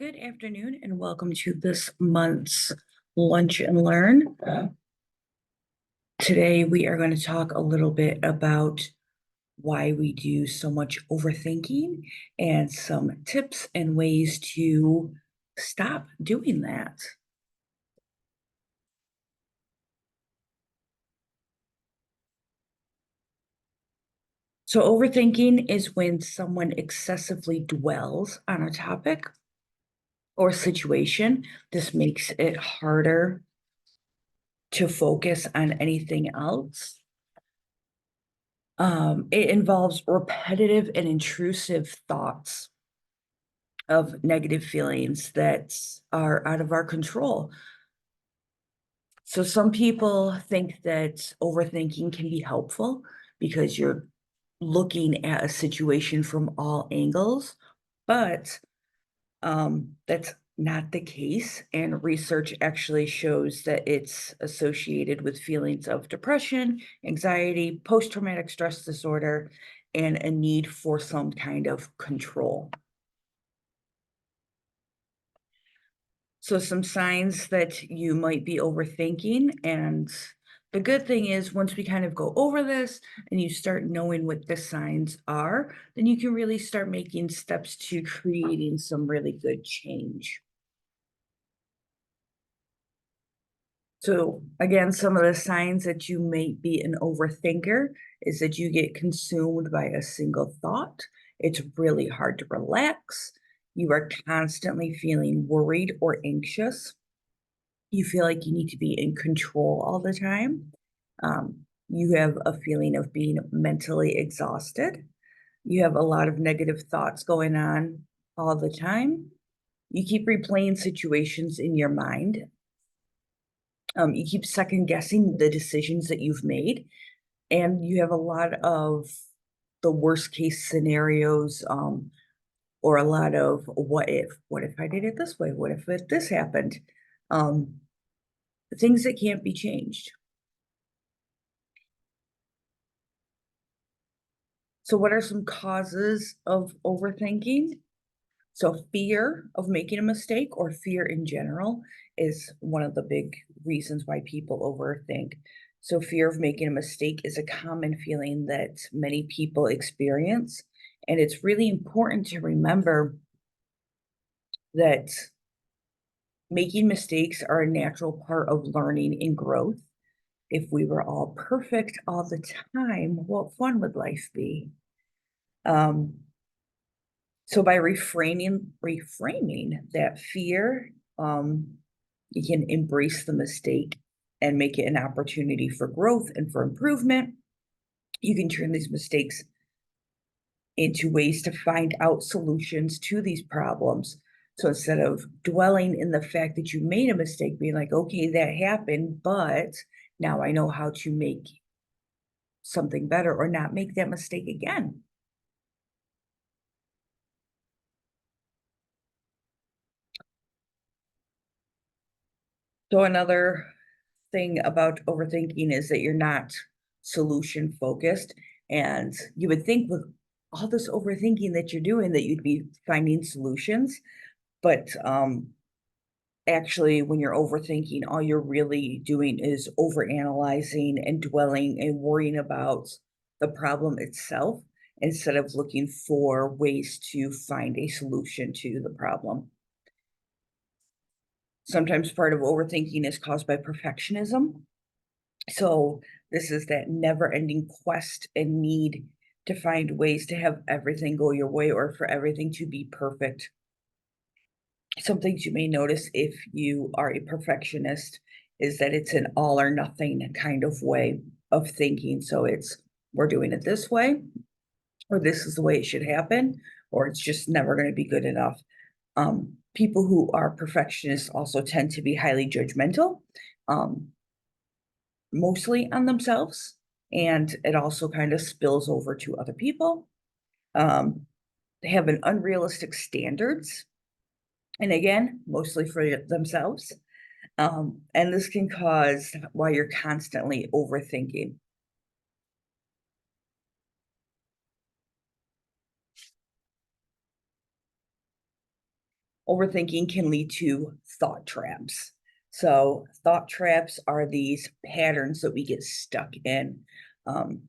Good afternoon and welcome to this month's Lunch and Learn. Today we are going to talk a little bit about why we do so much overthinking and some tips and ways to stop doing that. So overthinking is when someone excessively dwells on a topic or situation. This makes it harder to focus on anything else. It involves repetitive and intrusive thoughts of negative feelings that are out of our control. So some people think that overthinking can be helpful because you're looking at a situation from all angles, but that's not the case. And research actually shows that it's associated with feelings of depression, anxiety, post-traumatic stress disorder, and a need for some kind of control. So some signs that you might be overthinking. And the good thing is once we kind of go over this and you start knowing what the signs are, then you can really start making steps to creating some really good change. So again, some of the signs that you may be an overthinker is that you get consumed by a single thought. It's really hard to relax. You are constantly feeling worried or anxious. You feel like you need to be in control all the time. You have a feeling of being mentally exhausted. You have a lot of negative thoughts going on all the time. You keep replaying situations in your mind. You keep second guessing the decisions that you've made, and you have a lot of the worst case scenarios, or a lot of what if I did it this way? What if this happened? Um, things that can't be changed. So, what are some causes of overthinking? So, fear of making a mistake or fear in general is one of the big reasons why people overthink. So, fear of making a mistake is a common feeling that many people experience. And it's really important to remember that making mistakes are a natural part of learning and growth. If we were all perfect all the time, what fun would life be? Um, So by reframing that fear, you can embrace the mistake and make it an opportunity for growth and for improvement. You can turn these mistakes into ways to find out solutions to these problems. So instead of dwelling in the fact that you made a mistake, being like, okay, that happened, but now I know how to make something better or not make that mistake again. So another thing about overthinking is that you're not solution focused. And you would think with all this overthinking that you're doing that you'd be finding solutions. But actually, when you're overthinking, all you're really doing is overanalyzing and dwelling and worrying about the problem itself instead of looking for ways to find a solution to the problem. Sometimes part of overthinking is caused by perfectionism. So this is that never-ending quest and need to find ways to have everything go your way or for everything to be perfect. Some things you may notice if you are a perfectionist is that it's an all or nothing kind of way of thinking. So it's we're doing it this way, or this is the way it should happen, or it's just never going to be good enough. People who are perfectionists also tend to be highly judgmental. Um, Mostly on themselves, and it also kind of spills over to other people. They have an unrealistic standards, and again, mostly for themselves. And this can cause why you're constantly overthinking. overthinking can lead to thought traps. So, thought traps are these patterns that we get stuck in. Um,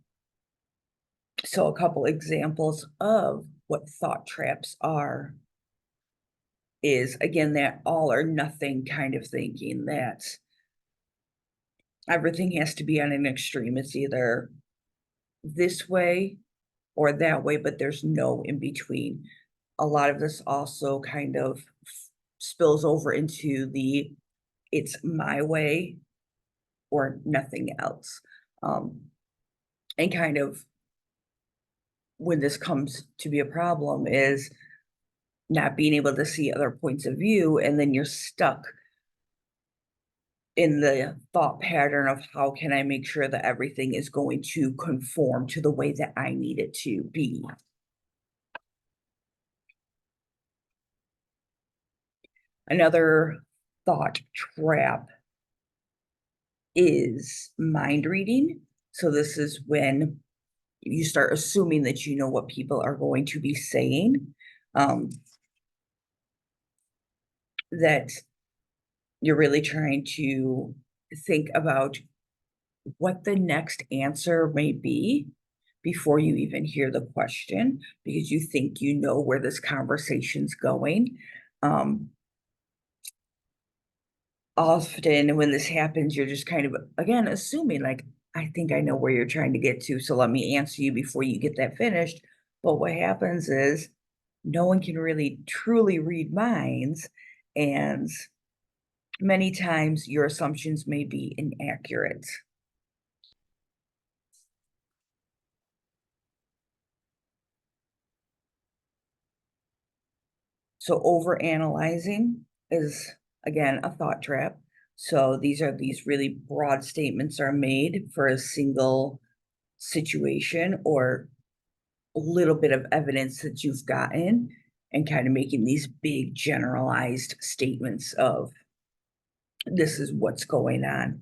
so, a couple examples of what thought traps are is again that all or nothing kind of thinking, that everything has to be on an extreme. It's either this way or that way, but there's no in between. A lot of this also kind of spills over into the it's my way or nothing else. Um, and kind of when this comes to be a problem is not being able to see other points of view, and then you're stuck in the thought pattern of how can I make sure that everything is going to conform to the way that I need it to be. Another thought trap is mind reading. So this is when you start assuming that you know what people are going to be saying, that you're really trying to think about what the next answer may be before you even hear the question, because you think you know where this conversation's going. Often when this happens, you're just kind of, again, assuming like, I think I know where you're trying to get to, so let me answer you before you get that finished. But what happens is no one can really truly read minds, and many times your assumptions may be inaccurate. So overanalyzing is again a thought trap. So these really broad statements are made for a single situation or a little bit of evidence that you've gotten, and kind of making these big generalized statements of this is what's going on.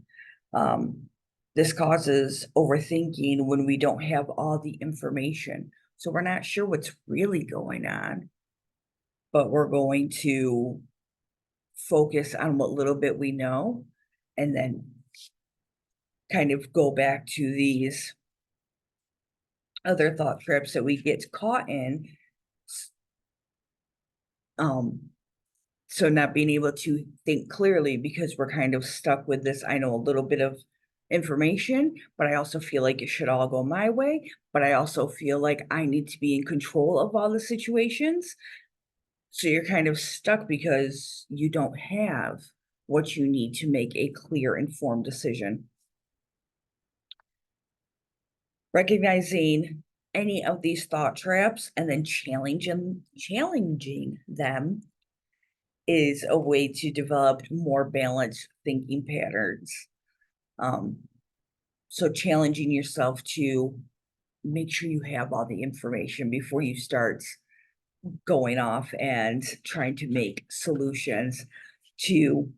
This causes overthinking when we don't have all the information. So we're not sure what's really going on, but we're going to focus on what little bit we know and then kind of go back to these other thought traps that we get caught in. So not being able to think clearly because we're kind of stuck with this, I know a little bit of information, but I also feel like it should all go my way. But I also feel like I need to be in control of all the situations. So you're kind of stuck because you don't have what you need to make a clear, informed decision. Recognizing any of these thought traps and then challenging them is a way to develop more balanced thinking patterns. Um, so challenging yourself to make sure you have all the information before you start going off and trying to make solutions, to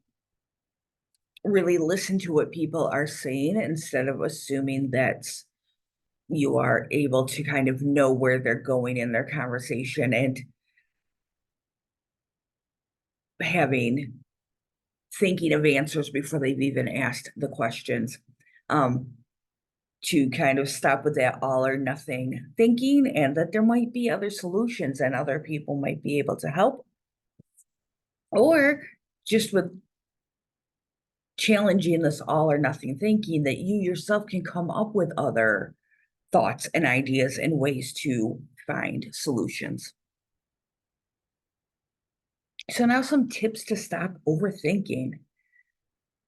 really listen to what people are saying instead of assuming that you are able to kind of know where they're going in their conversation, and having thinking of answers before they've even asked the questions, to kind of stop with that all or nothing thinking, and that there might be other solutions and other people might be able to help, or just with challenging this all or nothing thinking, that you yourself can come up with other thoughts and ideas and ways to find solutions. So now some tips to stop overthinking.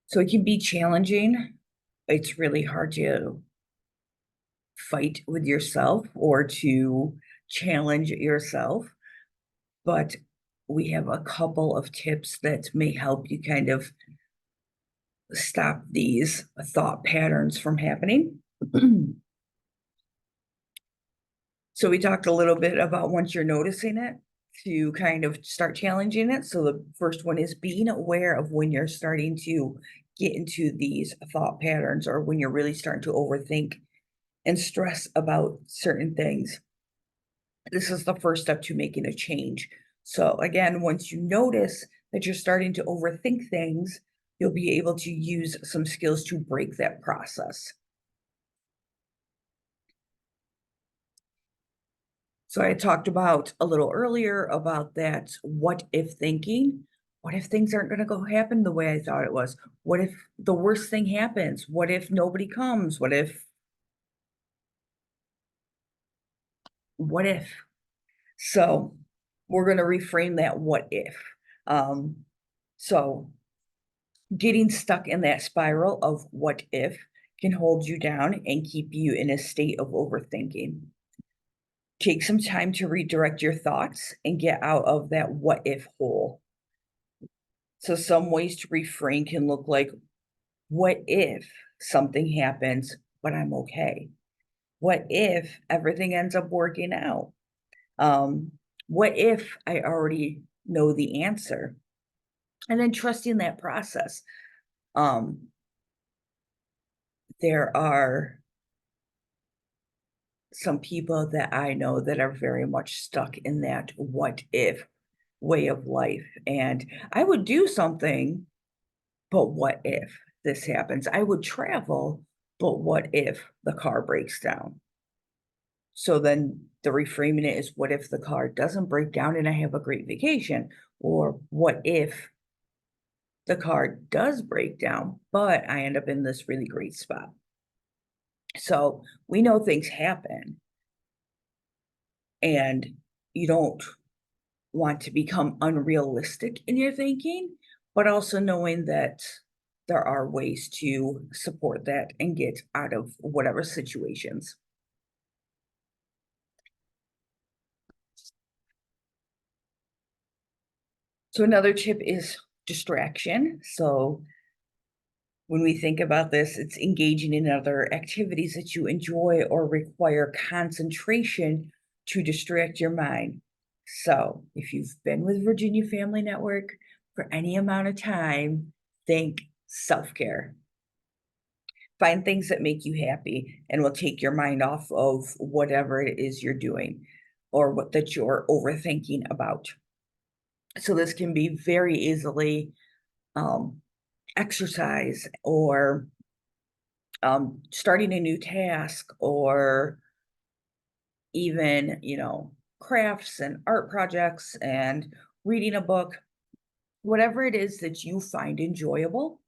So it can be challenging. It's really hard to fight with yourself or to challenge yourself, but we have a couple of tips that may help you kind of stop these thought patterns from happening. So we talked a little bit about once you're noticing it, to kind of start challenging it. So the first one is being aware of when you're starting to get into these thought patterns, or when you're really starting to overthink and stress about certain things. This is the first step to making a change. So again, once you notice that you're starting to overthink things, you'll be able to use some skills to break that process. So I talked about a little earlier about that what if thinking. What if things aren't going to go happen the way I thought it was? What if the worst thing happens? What if nobody comes? What if? So we're going to reframe that what if. Um, so getting stuck in that spiral of what if can hold you down and keep you in a state of overthinking. Take some time to redirect your thoughts and get out of that what if hole. So, some ways to refrain can look like, what if something happens, but I'm okay? What if everything ends up working out? Um, what if I already know the answer? And then trusting that process. Um, there are some people that I know that are very much stuck in that what if way of life. And I would do something, but what if this happens? I would travel, but what if the car breaks down? So then the reframing it is, what if the car doesn't break down and I have a great vacation? Or what if the car does break down, but I end up in this really great spot? So we know things happen, and you don't want to become unrealistic in your thinking, but also knowing that there are ways to support that and get out of whatever situations. So another tip is distraction. So when we think about this, it's engaging in other activities that you enjoy or require concentration to distract your mind. So if you've been with Virginia Family Network for any amount of time, think self-care. Find things that make you happy and will take your mind off of whatever it is you're doing or what that you're overthinking about. So this can be very easily um, exercise or starting a new task or even, crafts and art projects and reading a book, whatever it is that you find enjoyable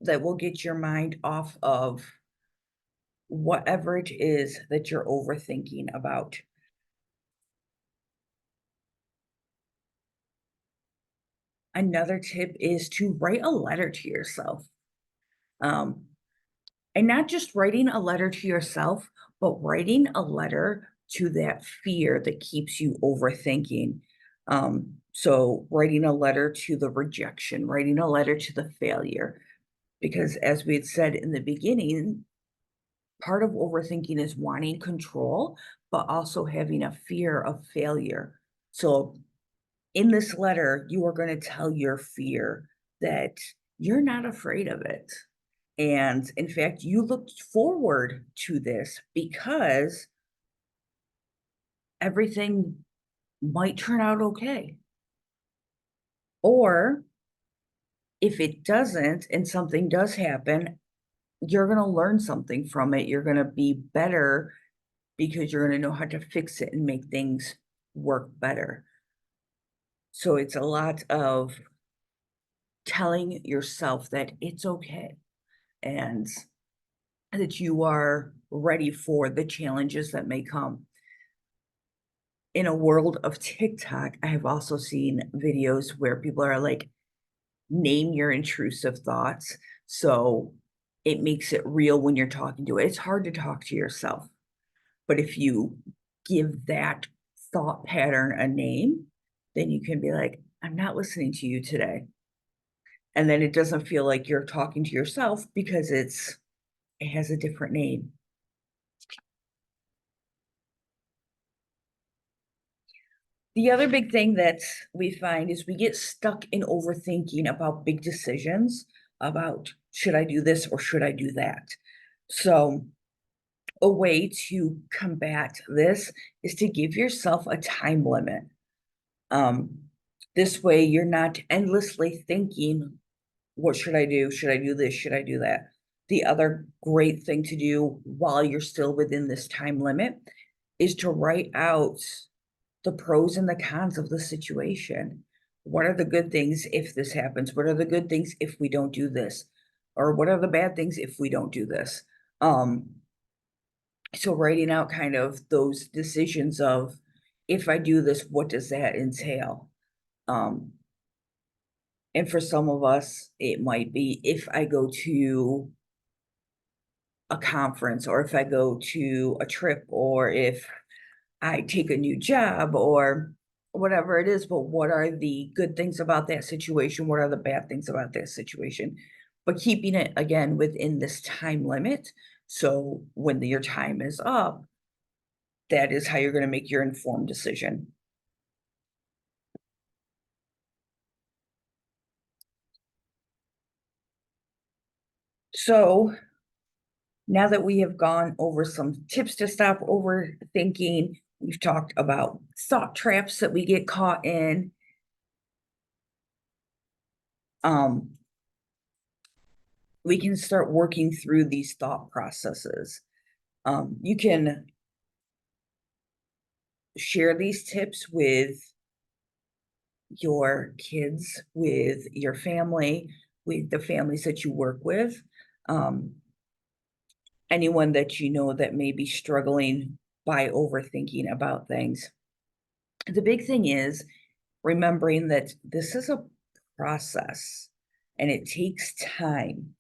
that will get your mind off of whatever it is that you're overthinking about. Another tip is to write a letter to yourself. Um, and not just writing a letter to yourself, but writing a letter to that fear that keeps you overthinking. So, writing a letter to the rejection, writing a letter to the failure. Because, as we had said in the beginning, part of overthinking is wanting control, but also having a fear of failure. So, in this letter, you are going to tell your fear that you're not afraid of it. And in fact, you looked forward to this because everything might turn out okay. Or if it doesn't and something does happen, you're going to learn something from it. You're going to be better because you're going to know how to fix it and make things work better. So it's a lot of telling yourself that it's okay and that you are ready for the challenges that may come. In a world of TikTok, I have also seen videos where people are like, name your intrusive thoughts. So it makes it real when you're talking to it. It's hard to talk to yourself, but if you give that thought pattern a name, then you can be like, I'm not listening to you today. And then it doesn't feel like you're talking to yourself because it has a different name. The other big thing that we find is we get stuck in overthinking about big decisions about, should I do this or should I do that? So, a way to combat this is to give yourself a time limit. Um, this way you're not endlessly thinking, what should I do? Should I do this? Should I do that? The other great thing to do while you're still within this time limit is to write out the pros and the cons of the situation. What are the good things if this happens? What are the good things if we don't do this? Or what are the bad things if we don't do this? So writing out kind of those decisions of, if I do this, what does that entail? Um, and for some of us, it might be, if I go to a conference, or if I go to a trip, or if I take a new job, or whatever it is. But what are the good things about that situation? What are the bad things about that situation? But keeping it again within this time limit. So when your time is up, that is how you're going to make your informed decision. So now that we have gone over some tips to stop overthinking, we've talked about thought traps that we get caught in. We can start working through these thought processes. You can share these tips with your kids, with your family, with the families that you work with, anyone that you know that may be struggling by overthinking about things. The big thing is remembering that this is a process and it takes time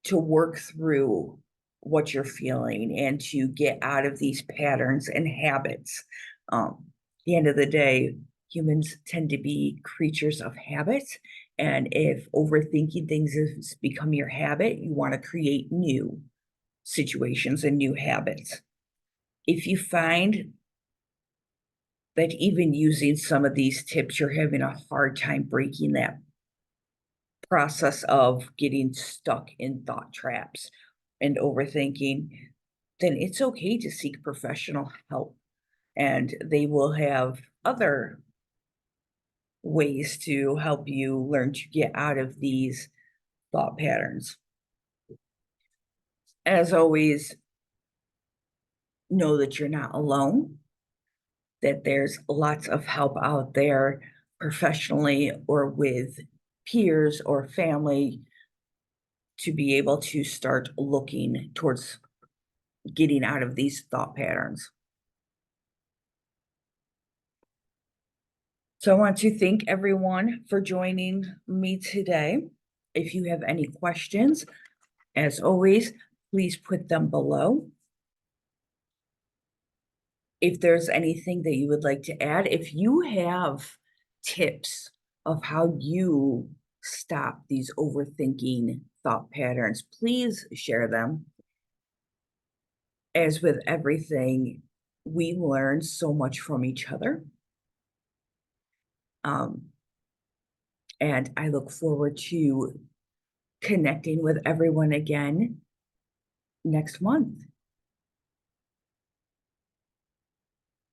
to work through what you're feeling and to get out of these patterns and habits. At the end of the day, humans tend to be creatures of habit. And if overthinking things has become your habit, you want to create new situations and new habits. If you find that even using some of these tips, you're having a hard time breaking that process of getting stuck in thought traps and overthinking, then it's okay to seek professional help. And they will have other ways to help you learn to get out of these thought patterns. As always, know that you're not alone, that there's lots of help out there professionally or with peers or family to be able to start looking towards getting out of these thought patterns. So I want to thank everyone for joining me today. If you have any questions, as always, please put them below. If there's anything that you would like to add, if you have tips of how you stop these overthinking thought patterns, please share them. As with everything, we learn so much from each other. And I look forward to connecting with everyone again next month.